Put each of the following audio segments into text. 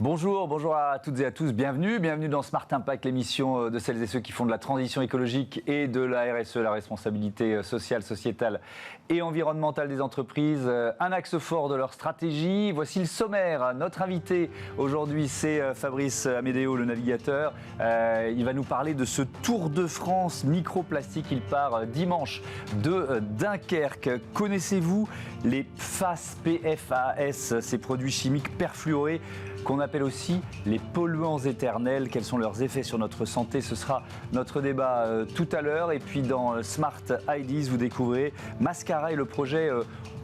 Bonjour à toutes et à tous, bienvenue dans Smart Impact, l'émission de celles et ceux qui font de la transition écologique et de la RSE, la responsabilité sociale, sociétale et environnementale des entreprises, un axe fort de leur stratégie. Voici le sommaire. Notre invité aujourd'hui, c'est Fabrice Amedeo, le navigateur. Il va nous parler de ce Tour de France microplastique. Il part dimanche de Dunkerque. Connaissez-vous les PFAS, PFAS, ces produits chimiques perfluorés qu'on appelle aussi les polluants éternels? Quels sont leurs effets sur notre santé? Ce sera notre débat tout à l'heure. Et puis dans Smart Ideas, vous découvrez Mascara et le projet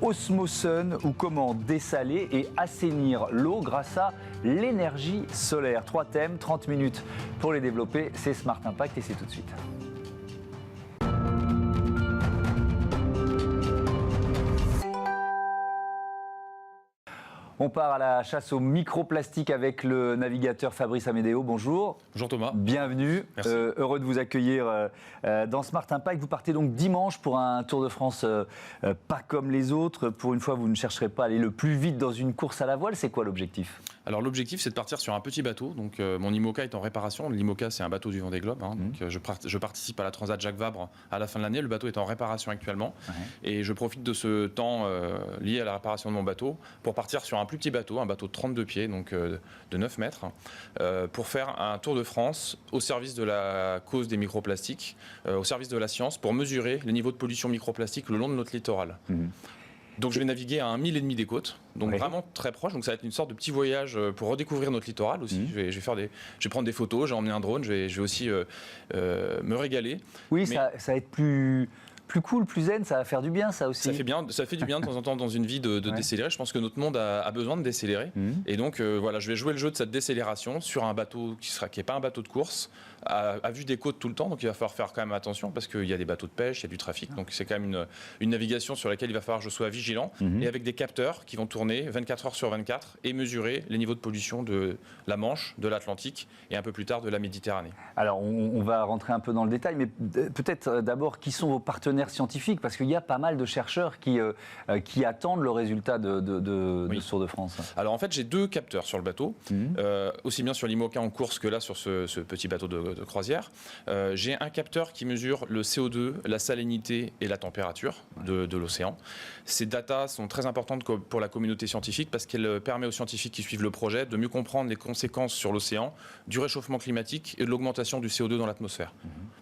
Osmosun, ou comment dessaler et assainir l'eau grâce à l'énergie solaire. 3 thèmes, 30 minutes pour les développer. C'est Smart Impact et c'est tout de suite. On part à la chasse aux microplastiques avec le navigateur Fabrice Amedeo. Bonjour. Bonjour Thomas. Bienvenue. Merci. Heureux de vous accueillir dans Smart Impact. Vous partez donc dimanche pour un Tour de France pas comme les autres. Pour une fois, vous ne chercherez pas à aller le plus vite dans une course à la voile. C'est quoi l'objectif ? Alors l'objectif, c'est de partir sur un petit bateau. Donc mon IMOCA est en réparation. L'IMOCA, c'est un bateau du Vendée Globe. Donc je participe à la Transat Jacques Vabre à la fin de l'année. Le bateau est en réparation actuellement. Et je profite de ce temps lié à la réparation de mon bateau pour partir sur un plus petit bateau, un bateau de 32 pieds, donc de 9 mètres, pour faire un tour de France au service de la cause des microplastiques, au service de la science, pour mesurer les niveaux de pollution microplastique le long de notre littoral. Donc je vais naviguer à 1,5 mile des côtes, donc vraiment très proche. Donc ça va être une sorte de petit voyage pour redécouvrir notre littoral aussi. Je vais prendre des photos, j'ai emmené un drone, je vais aussi me régaler. Oui, mais ça va être plus cool, plus zen, ça va faire du bien, ça aussi. Ça fait du bien de temps en temps dans une vie de décélérer. Je pense que notre monde a besoin de décélérer. Et donc, voilà, je vais jouer le jeu de cette décélération sur un bateau qui n'est pas un bateau de course, à vue des côtes tout le temps. Donc, il va falloir faire quand même attention parce qu'il y a des bateaux de pêche, il y a du trafic. Donc, c'est quand même une navigation sur laquelle il va falloir que je sois vigilant et avec des capteurs qui vont tourner 24 heures sur 24 et mesurer les niveaux de pollution de la Manche, de l'Atlantique et un peu plus tard de la Méditerranée. Alors, on va rentrer un peu dans le détail, mais peut-être d'abord, qui sont vos partenaires scientifiques, parce qu'il y a pas mal de chercheurs qui attendent le résultat de ce Tour de France. Alors en fait, j'ai 2 capteurs sur le bateau, aussi bien sur l'IMOCA en course que là sur ce petit bateau de croisière. J'ai un capteur qui mesure le CO2, la salinité et la température de l'océan. Ces datas sont très importantes pour la communauté scientifique parce qu'elles permettent aux scientifiques qui suivent le projet de mieux comprendre les conséquences sur l'océan du réchauffement climatique et de l'augmentation du CO2 dans l'atmosphère.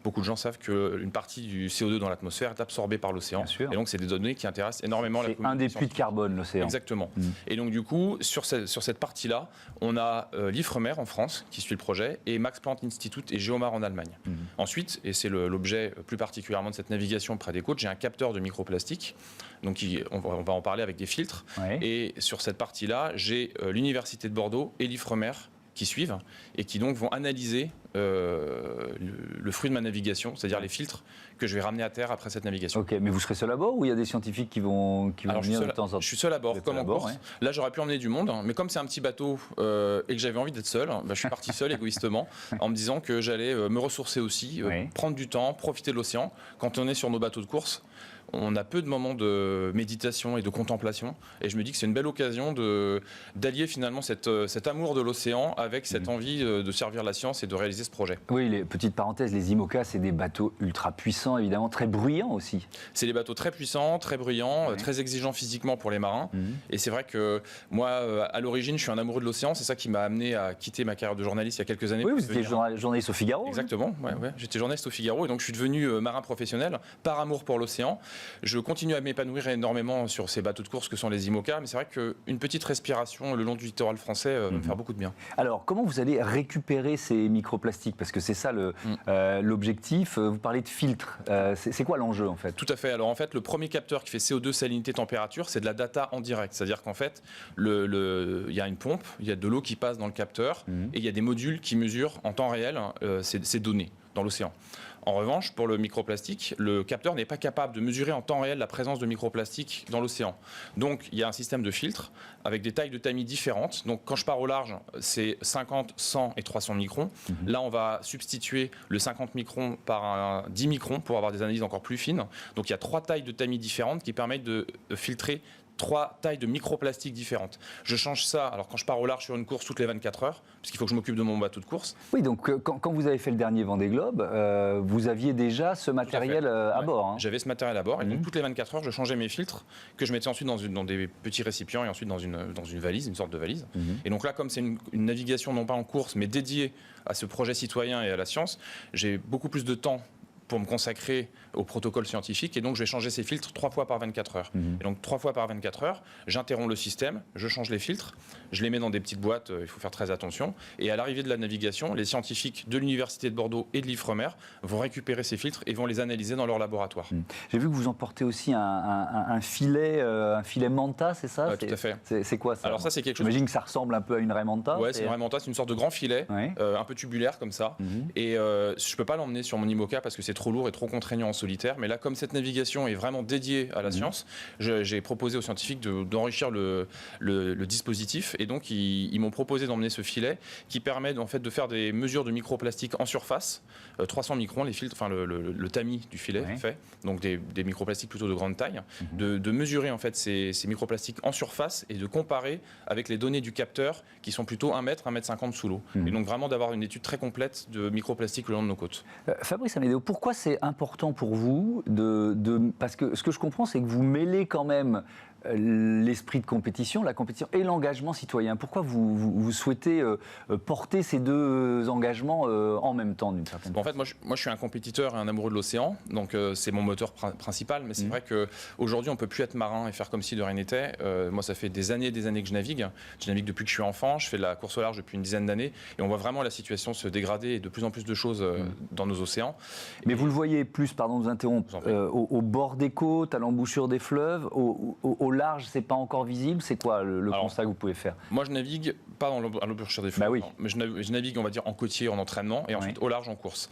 Beaucoup de gens savent qu'une partie du CO2 dans l'atmosphère est absorbé par l'océan. Et donc, c'est des données qui intéressent énormément la communauté. C'est un des puits de carbone, l'océan. Exactement. Et donc, du coup, sur cette partie-là, on a l'Ifremer en France, qui suit le projet, et Max Planck Institute et Geomar en Allemagne. Ensuite, et c'est l'objet plus particulièrement de cette navigation près des côtes, j'ai un capteur de microplastique. Donc, on va en parler avec des filtres. Et sur cette partie-là, j'ai l'Université de Bordeaux et l'Ifremer qui suivent et qui donc vont analyser le fruit de ma navigation, c'est-à-dire les filtres que je vais ramener à terre après cette navigation. Ok, mais vous serez seul à bord ou il y a des scientifiques qui vont venir de temps en temps? Je suis seul à bord, comme en course. Là, j'aurais pu emmener du monde, mais comme c'est un petit bateau et que j'avais envie d'être seul, je suis parti seul égoïstement en me disant que j'allais me ressourcer aussi, prendre du temps, profiter de l'océan. Quand on est sur nos bateaux de course, on a peu de moments de méditation et de contemplation. Et je me dis que c'est une belle occasion d'allier finalement cet amour de l'océan avec cette envie de servir la science et de réaliser ce projet. Oui, petite parenthèse, les IMOCA, c'est des bateaux ultra puissants, évidemment, très bruyants aussi. C'est des bateaux très puissants, très bruyants, très exigeants physiquement pour les marins. Et c'est vrai que moi, à l'origine, je suis un amoureux de l'océan. C'est ça qui m'a amené à quitter ma carrière de journaliste il y a quelques années. Oui, vous étiez journaliste au Figaro. Exactement, j'étais journaliste au Figaro et donc je suis devenu marin professionnel par amour pour l'océan. Je continue à m'épanouir énormément sur ces bateaux de course que sont les IMOCA, mais c'est vrai qu'une petite respiration le long du littoral français va me faire beaucoup de bien. Alors, comment vous allez récupérer ces microplastiques? Parce que c'est ça l'objectif. Vous parlez de filtres. C'est quoi l'enjeu en fait? Tout à fait. Alors en fait, le premier capteur qui fait CO2, salinité, température, c'est de la data en direct. C'est-à-dire qu'en fait, il y a une pompe, il y a de l'eau qui passe dans le capteur et il y a des modules qui mesurent en temps réel ces données dans l'océan. En revanche, pour le microplastique, le capteur n'est pas capable de mesurer en temps réel la présence de microplastique dans l'océan. Donc, il y a un système de filtre avec des tailles de tamis différentes. Donc, quand je pars au large, c'est 50, 100 et 300 microns. Là, on va substituer le 50 microns par un 10 microns pour avoir des analyses encore plus fines. Donc, il y a 3 tailles de tamis différentes qui permettent de filtrer 3 tailles de microplastiques différentes. Je change ça, alors quand je pars au large sur une course toutes les 24 heures, parce qu'il faut que je m'occupe de mon bateau de course. Oui, donc quand vous avez fait le dernier Vendée Globe, vous aviez déjà ce matériel à bord. Hein. J'avais ce matériel à bord, et donc toutes les 24 heures, je changeais mes filtres, que je mettais ensuite dans des petits récipients, et ensuite dans une valise, une sorte de valise. Et donc là, comme c'est une navigation non pas en course, mais dédiée à ce projet citoyen et à la science, j'ai beaucoup plus de temps pour me consacrer au protocole scientifique, et donc je vais changer ces filtres 3 fois par 24 heures. Et donc 3 fois par 24 heures, j'interromps le système, je change les filtres, je les mets dans des petites boîtes, il faut faire très attention, et à l'arrivée de la navigation, les scientifiques de l'Université de Bordeaux et de l'Ifremer vont récupérer ces filtres et vont les analyser dans leur laboratoire. J'ai vu que vous emportez aussi un filet Manta, c'est ça? Tout à fait. C'est quoi ça? Alors ça, c'est quelque chose... J'imagine que ça ressemble un peu à une raie Manta. Ouais, c'est une raie Manta, c'est une sorte de grand filet, un peu tubulaire comme ça, et je peux pas l'emmener sur mon IMOCA parce que c'est trop lourd et trop contraignant en solitaire, mais là, comme cette navigation est vraiment dédiée à la science, j'ai proposé aux scientifiques d'enrichir le dispositif, et donc ils m'ont proposé d'emmener ce filet qui permet en fait de faire des mesures de microplastiques en surface, 300 microns, les filtres, enfin le tamis du filet fait, donc des microplastiques plutôt de grande taille, de mesurer en fait ces microplastiques en surface et de comparer avec les données du capteur qui sont plutôt 1 mètre, 1 mètre 50 sous l'eau, et donc vraiment d'avoir une étude très complète de microplastiques le long de nos côtes. Fabrice Amédéo, pourquoi c'est important pour vous parce que ce que je comprends, c'est que vous mêlez quand même l'esprit de compétition, la compétition et l'engagement citoyen. Pourquoi vous souhaitez porter ces deux engagements en même temps, d'une certaine façon? En fait, moi, je suis un compétiteur et un amoureux de l'océan, donc c'est mon moteur principal, mais c'est vrai qu'aujourd'hui, on ne peut plus être marin et faire comme si de rien n'était. Moi, ça fait des années que je navigue. Je navigue depuis que je suis enfant, je fais de la course au large depuis une dizaine d'années, et on voit vraiment la situation se dégrader et de plus en plus de choses dans nos océans. Mais vous le voyez plus, pardon de vous interrompre, au bord des côtes, à l'embouchure des fleuves, au large, c'est pas encore visible. C'est quoi le constat que vous pouvez faire? Moi, je navigue pas à l'embouchure des fleuves, mais je navigue, on va dire, en côtier, en entraînement, et ensuite au large, en course.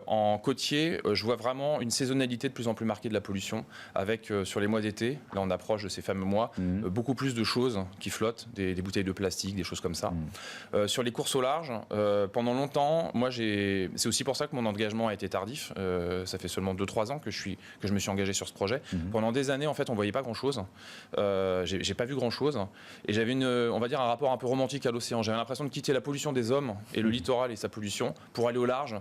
En côtier, je vois vraiment une saisonnalité de plus en plus marquée de la pollution, avec sur les mois d'été, là on approche de ces fameux mois, beaucoup plus de choses qui flottent, des bouteilles de plastique, des choses comme ça. Sur les courses au large, pendant longtemps, moi c'est aussi pour ça que mon engagement a été tardif. Ça fait seulement 2-3 ans que je me suis engagé sur ce projet. Pendant des années, en fait, on voyait pas grand-chose. J'ai pas vu grand-chose, et j'avais on va dire, un rapport un peu romantique à l'océan. J'avais l'impression de quitter la pollution des hommes et le littoral et sa pollution pour aller au large,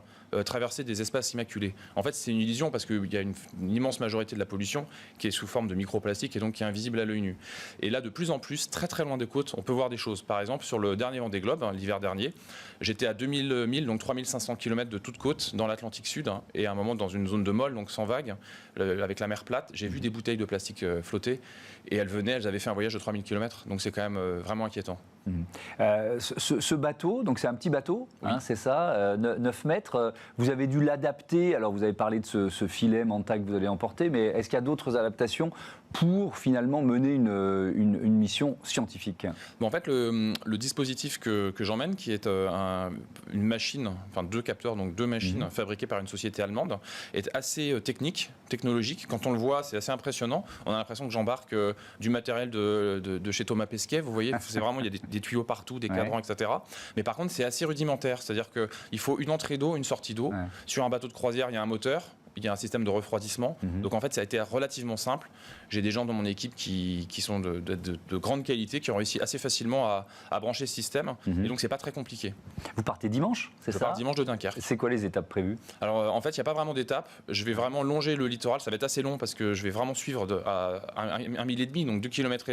traverser des espaces immaculés. En fait, c'est une illusion parce qu'il y a une immense majorité de la pollution qui est sous forme de microplastique et donc qui est invisible à l'œil nu. Et là, de plus en plus, très très loin des côtes, on peut voir des choses. Par exemple, sur le dernier Vendée Globe, l'hiver dernier, j'étais à 2000 milles, donc 3500 km de toute côte dans l'Atlantique Sud, et à un moment dans une zone de molle, donc sans vagues, avec la mer plate, j'ai vu des bouteilles de plastique flotter, et elles avaient fait un voyage de 3000 km, donc c'est quand même vraiment inquiétant. Ce bateau, donc c'est un petit bateau, c'est ça, 9 mètres. Vous avez dû l'adapter. Alors vous avez parlé de ce filet Manta que vous allez emporter, mais est-ce qu'il y a d'autres adaptations pour finalement mener une mission scientifique? En fait, le dispositif que j'emmène, qui est une machine, enfin 2 capteurs, donc 2 machines fabriquées par une société allemande, est assez technologique. Quand on le voit, c'est assez impressionnant. On a l'impression que j'embarque du matériel de chez Thomas Pesquet. Vous voyez, c'est vraiment, il y a des tuyaux partout, des cadrans, etc. Mais par contre, c'est assez rudimentaire. C'est-à-dire qu'il faut une entrée d'eau, une sortie d'eau. Sur un bateau de croisière, il y a un moteur. Il y a un système de refroidissement. Donc en fait, ça a été relativement simple. J'ai des gens dans mon équipe qui sont de grande qualité, qui ont réussi assez facilement à brancher ce système. Et donc, c'est pas très compliqué. Vous partez dimanche, c'est ça? Je pars dimanche de Dunkerque. C'est quoi les étapes prévues? Alors, en fait, il n'y a pas vraiment d'étapes. Je vais vraiment longer le littoral. Ça va être assez long parce que je vais vraiment suivre à 1,5 mille, donc 2,5 km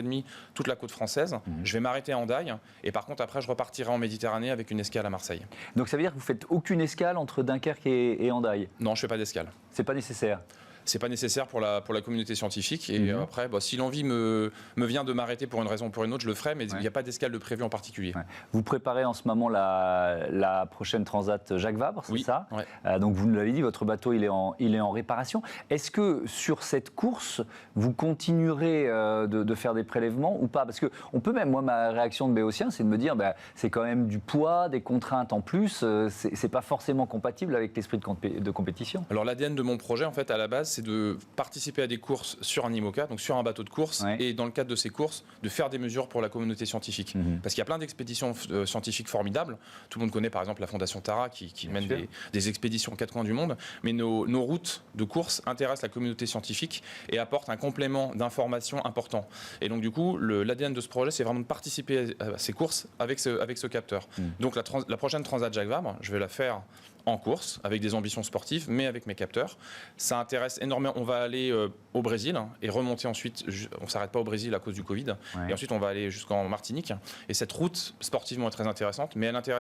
toute la côte française. Je vais m'arrêter à Hendaye. Et par contre, après, je repartirai en Méditerranée avec une escale à Marseille. Donc, ça veut dire que vous faites aucune escale entre Dunkerque et Hendaye? Non, je fais pas d'escale. C'est pas nécessaire? C'est pas nécessaire pour la communauté scientifique. Et après, si l'envie me vient de m'arrêter pour une raison ou pour une autre, je le ferai, mais il n'y a pas d'escale de prévu en particulier. Vous préparez en ce moment la prochaine Transat Jacques Vabre, c'est ça? Donc vous nous l'avez dit, votre bateau il est en réparation. Est-ce que sur cette course, vous continuerez de faire des prélèvements ou pas? Parce que on peut même, moi ma réaction de béotien, c'est de me dire, c'est quand même du poids, des contraintes en plus, c'est pas forcément compatible avec l'esprit de compétition. Alors l'ADN de mon projet, en fait, à la base, c'est de participer à des courses sur un IMOCA, donc sur un bateau de course, et dans le cadre de ces courses, de faire des mesures pour la communauté scientifique. Parce qu'il y a plein d'expéditions scientifiques formidables. Tout le monde connaît par exemple la Fondation Tara qui mène des expéditions aux quatre coins du monde, mais nos routes de course intéressent la communauté scientifique et apportent un complément d'information important. Et donc du coup, l'ADN de ce projet, c'est vraiment de participer à ces courses avec ce capteur. Donc la prochaine Transat Jacques Vabre, je vais la faire en course, avec des ambitions sportives, mais avec mes capteurs. Ça intéresse énormément. On va aller au Brésil et remonter ensuite. On ne s'arrête pas au Brésil à cause du Covid. Et ensuite, on va aller jusqu'en Martinique. Et cette route, sportivement, est très intéressante, mais elle intéresse